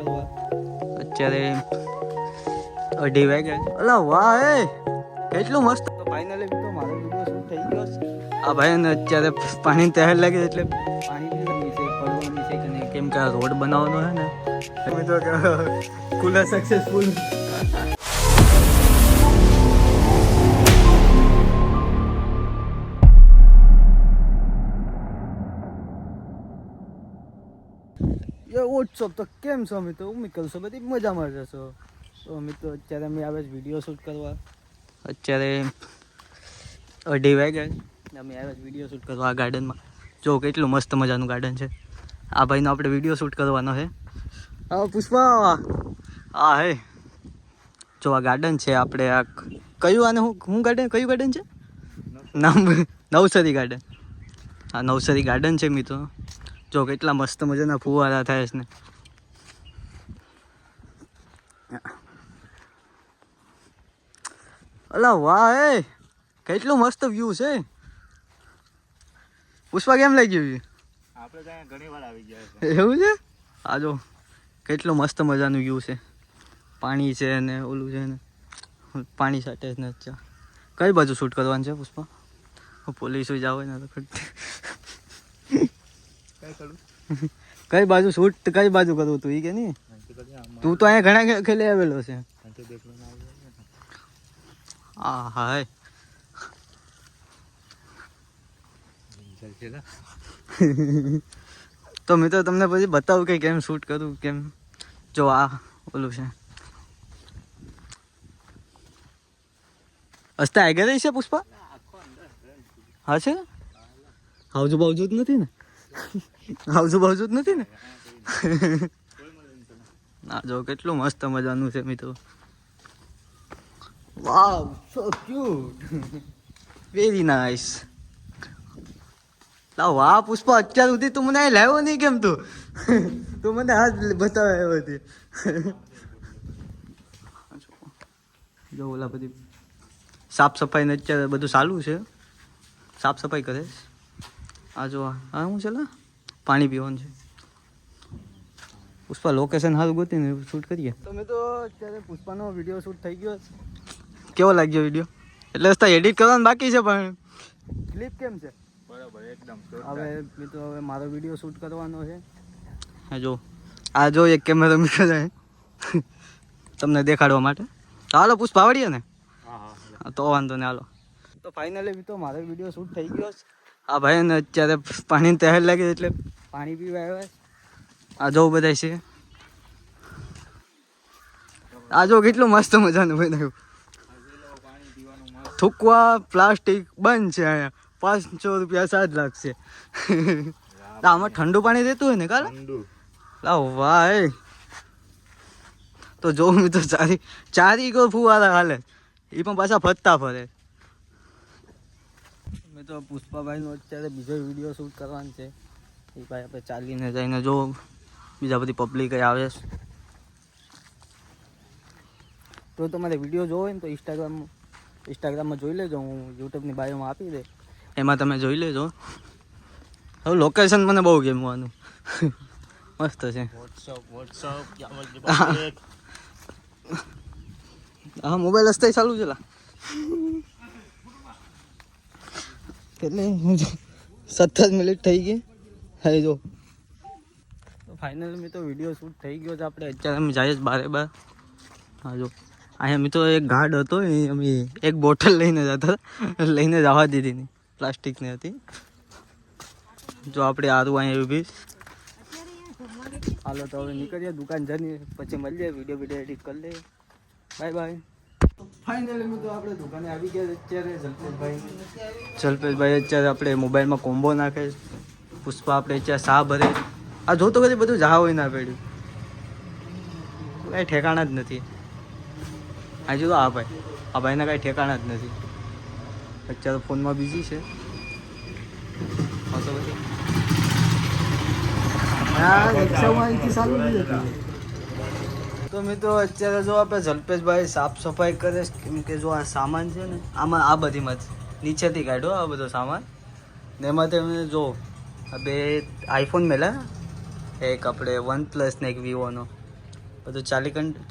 કરવા. અત્યારે 2:30 વાગ્યા. અલા વાહ એ કેટલું મસ્ત. તો ફાઇનલી તો મારો વિડીયો શૂટ થઈ ગયો છે. આ ભાઈને અત્યારે પાણી તહેર લાગે એટલે પાણી નીચે પડવાની છે કે નહીં, કેમ કે આ રોડ બનાવવાનો છે ને. અમે તો કુલા સક્સેસફુલ. વોટ્સઅપ તો કેમ છો મિત્રો? ઉમ્મીદ કરું છો બધી મજામાં જશો. તો મિત્રો અત્યારે અમે આવે વિડીયો શૂટ કરવા. અત્યારે 2:30 વાગ્યા અમે આવે વિડીયો શૂટ કરવા આ ગાર્ડનમાં. જો કેટલું મસ્ત મજાનું ગાર્ડન છે. આ ભાઈનો આપણે વિડીયો શૂટ કરવાનો છે. હા પુષ્પા હા હે જો આ ગાર્ડન છે. આપણે આ કયું આને હું ગાર્ડન કયું ગાર્ડન છે નામ? નવસરી ગાર્ડન. આ નવસરી ગાર્ડન છે મિત્રો. જો કેટલા મસ્ત મજાના ફુવારા થાય છે ને. અલા વાહ એ કેટલું મસ્ત વ્યૂ છે. પુષ્પા કેમ લઈ ગયું? આપણે ત્યાં ઘણી વાર આવી ગયા છે. એવું છે? આ જો કેટલું મસ્ત મજાનું વ્યૂ છે. પાણી છે ને ઓલું છે ને પાણી સાથે જ ને. અચ્છા કઈ બાજુ શૂટ કરવાનું છે પુષ્પા? પોલીસ જાવ ને તો કઈ બાજુ શૂટ કઈ બાજુ કરવું તું ઈ કે નહીં? તું તો અહીંયા ઘણા ખેલે આવેલો છે. હા હા તો મિત્રો તમને પછી બતાવું કે કેમ શૂટ કરું કેમ. જો આ ઓલું છે હસતા આગળ છે પુષ્પા. હા છે હાવજુ બાવજુ જ નથી ને? હાવજુ બાવજુ જ નથી ને? ના જો કેટલું મસ્ત મજાનું છે મિત્રો. વાવ સો ક્યુટ વેરી નાઇસ. વાહ પુષ્પા અત્યાર સુધી તું મને લાવ્યો નહીં કેમ? તું મને હાથ બતાવે આવ્યો હતી. જો ઓલા બધી સાફ સફાઈ ને અત્યારે બધું ચાલુ છે. સાફ સફાઈ કરે. આ જો આ શું છે લા પાણી પીવાનું છે. પુષ્પા લોકેશન સારું ગોતીને શૂટ કરીએ. તમે તો અત્યારે પુષ્પાનો વિડીયો શૂટ થઈ ગયો. કેવો લાગ્યો વિડીયો? એટલે એડિટ કરવાનું બાકી છે પણ ક્લિપ કેમ છે? બરાબર એકદમ. હવે મિત્રો હવે મારો વિડીયો શૂટ કરવાનો છે. હા જો આ જો એક કેમેરા મીટર છે તમને દેખાડવા માટે. હાલો પુષ્પા આવડીએ ને? હા તો વાંધો ને હાલો. તો ફાઇનલી મિત્રો મારો વિડીયો શૂટ થઈ ગયો છે. આ ભાઈને અત્યારે પાણી તહેર લાગે એટલે પાણી પીવા આવ્યા. આ જો બધા છે. આ જો કેટલું મસ્ત મજાનું બનાવ્યું. થૂકવા પ્લાસ્ટિક બંધ છે અહીંયા. 500 રૂપિયા 7 લાખ છે. આમાં ઠંડુ પાણી દેતું હોય ને કાલે? લાવ વાહ એ તો જો મિત્રો ચારી ગો ફુવારા હાલે. એ પણ પાછા ફરતા ફરે. મેં તો પુષ્પાભાઈનો અત્યારે બીજો વિડીયો શૂટ કરવાનો છે. એ ભાઈ આપણે ચાલીને જઈને જો બીજા બધી પબ્લિક આવે છે. તો તમારે વિડીયો જોવો હોય ને તો ઇન્સ્ટાગ્રામમાં જોઈ લેજો. હું યુટ્યુબની બાયોમાં આપી દે એમાં તમે જોઈ લેજો. હવે લોકેશન મને બહુ ગમવાનું મસ્ત છે. હા મોબાઈલ હસ્તે ચાલુ છે એટલે 17 મિનિટ થઈ ગઈ. હા જો તો ફાઇનલી મેં તો વિડીયો શૂટ થઈ ગયો છે. આપણે અત્યારે અમે જઈએ બાર. હા જો અહીંયા મિત્રો એક ગાર્ડ હતો એ અમે એક બોટલ લઈને જતા લઈને જવા દીધી નહીં. પ્લાસ્ટિકની હતી. જો આપણે આરું અહીંયા ઊભી. હાલો તો હવે નીકળીએ દુકાન જઈને પછી મળીએ. વિડીયો એડિટ કરી લઈએ. Bye bye. ફાઇનલી મિત્રો આપણે દુકાને આવી ગયા. અત્યારે જલ્પેશભાઈ અત્યારે આપણે મોબાઈલમાં કોમ્બો નાખે. પુષ્પા આપણે અત્યારે શા ભરે. આ જો તો કદી બધું જા હોય ના પડ્યું. કાંઈ ઠેકાણા જ નથી. આ જો આ ભાઈના કાંઈ ઠેકાણા જ નથી. અત્યારે ફોનમાં બિઝી છે. તો મિત્રો અત્યારે જો આપણે જલ્પેશભાઈ સાફ સફાઈ કરે કેમ કે જો આ સામાન છે ને આમાં આ બધીમાં નીચેથી કાઢ્યો આ બધો સામાન ને એમાંથી અમે જો બે આઈફોન મેલા એક આપણે OnePlus ને એક વિવોનો બધું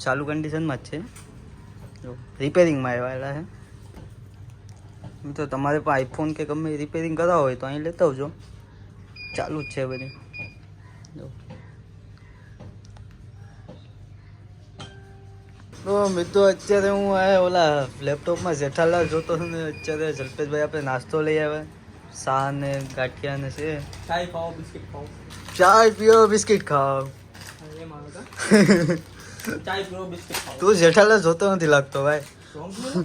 ચાલુ કન્ડિશનમાં જ છે. જો રિપેરિંગમાં આવેલા છે. મિત્રો તમારે પણ આઈફોન કે ગમે રિપેરિંગ કરાવવા હોય તો અહીં લેતા આવજો, ચાલુ જ છે બધી. જો તો મિત્રો અત્યારે હું આ ઓલા લેપટોપમાં જેઠાલાલ જોતો છું ને અત્યારે જલ્પેશભાઈ આપણે નાસ્તો લઈ આવ્યા, ચા ને ગાંઠિયા ને છે. ચાય ખાઓ, બિસ્કિટ ખાઓ. ચાય પીઓ બિસ્કિટ ખાઓ. એ માનો કા ચાય પીઓ, બિસ્કિટ ખાઓ. તું જેઠાલાલ જોતો નથી લાગતો ભાઈ. સોંગ પીઓ.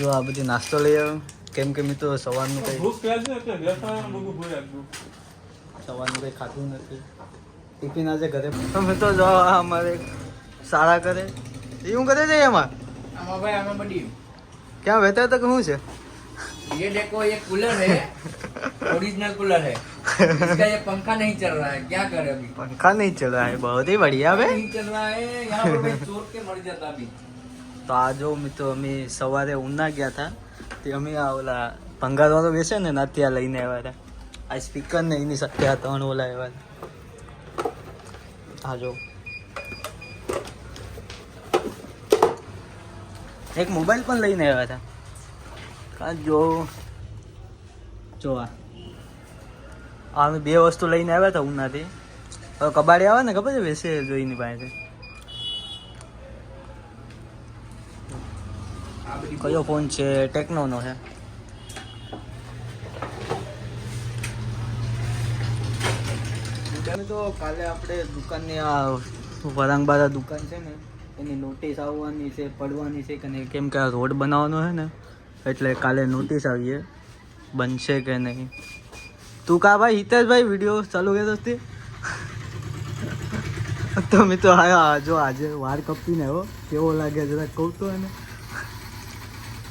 જો આ બધી નાસ્તો લઈ આવ્યો, કેમ કે મિત્રો સવારનું કંઈ ભૂખ લાગી એટલે બેસવાનું બધું ભૂલ લાગ્યું. સવારનું કંઈ ખાધું નથી. ટિફિન આજે ઘરે અમે તો જો આ અમારે સારા કરે એ હું કરે છે એમાં आमा भाई आमा बड़ी ક્યાં વહેતા હતા કે શું છે? ये देखो ये कूलर है ओरिजिनल कूलर है इसका ये पंखा नहीं चल रहा है क्या करे अभी पंखा नहीं चल रहा है, बहुत ही बढ़िया भाई. नहीं चल रहा है यहाँ पर मैं चोट के मर जाता अभी તો આ જો મિત્રો અમે સવારે ઉના ગયા હતા તે અમે આ ઓલા ભંગારવાળો બેસે ને ત્યાં લઈને આવ્યા હતા. આ સ્પીકર ને એની સાથે આ 3 ઓલા આવ્યા હતા. આ જો એક મોબાઈલ પણ લઈને આવ્યા હતા. આ જો આ અમે 2 વસ્તુ લઈને આવ્યા હતા ઉનાથી. હવે કબાડી આવે ને ખબર છે બેસે જોઈની પાસે. કયો ફોન છે? ટેકનોનો છે. તો કાલે આપણે દુકાનની આ વરાંગબારા દુકાન છે ને એની નોટિસ આવવાની છે, પડવાની છે કે નહીં, કેમ કે આ રોડ બનાવવાનો છે ને એટલે કાલે નોટિસ આવીએ બનશે કે નહીં. તું કા ભાઈ હિતેશભાઈ વિડીયો ચાલુ કર્યો હતી તો મિત્રો હા જો આજે વાર કપીને આવ્યો, કેવો લાગે જરા કહું તો એને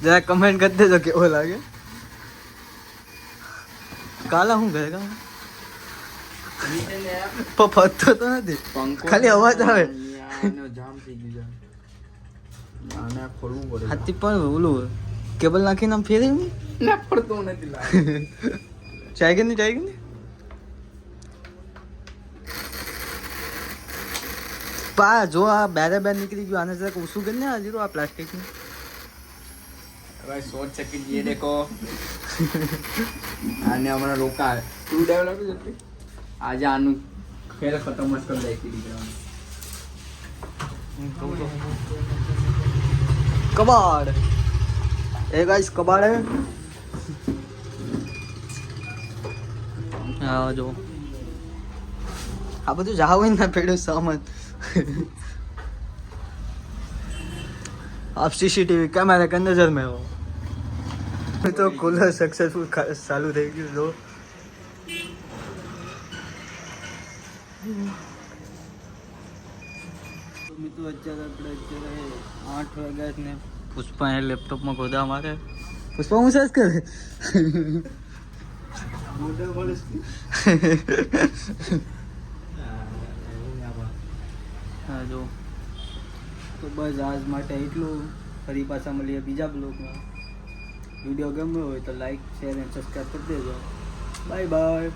જરા કમેન્ટ કરી દેજો કેવો લાગે. કાલા હું ઘરે કામ ફરતો તો નથી, ખાલી અવાજ આવે. જામ થઈ ગયું આને ખોલવું પડે હાથી પણ ઓલું કેબલ નાખીને આમ ફેરવી નહીં ના પડતો નથી લાગે ચાય કે નહીં પા જો આ બેરે નીકળી ગયું. આને જરાક ઓછું કરીને આ જીરો આ પ્લાસ્ટિકનું भाई सोच सके ये देखो आने हमारा रोका है तू डेवलप करते आज आनु खेल खत्म मत कर दे કબાડ. એ ગાઈસ કબાડ હે. હા જો આ બધું જાવ ના પેડો સામાન. आप सीसीटीवी कैमरा के नजर में हो तो कूलर सक्सेसफुल चालू થઈ ગયું. જો મિત્રો અત્યારે 8 વાગ્યા ને પુષ્પા એ લેપટોપમાં ગોદા મારે. પુષ્પા હું સર્ચ કરે હા જો તો બસ આજ માટે એટલું. ફરી પાછા મળીએ બીજા બ્લોગમાં. વિડીયો ગમ્યો હોય તો લાઈક શેર અને સબસ્ક્રાઈબ કરી દેજો. Bye bye.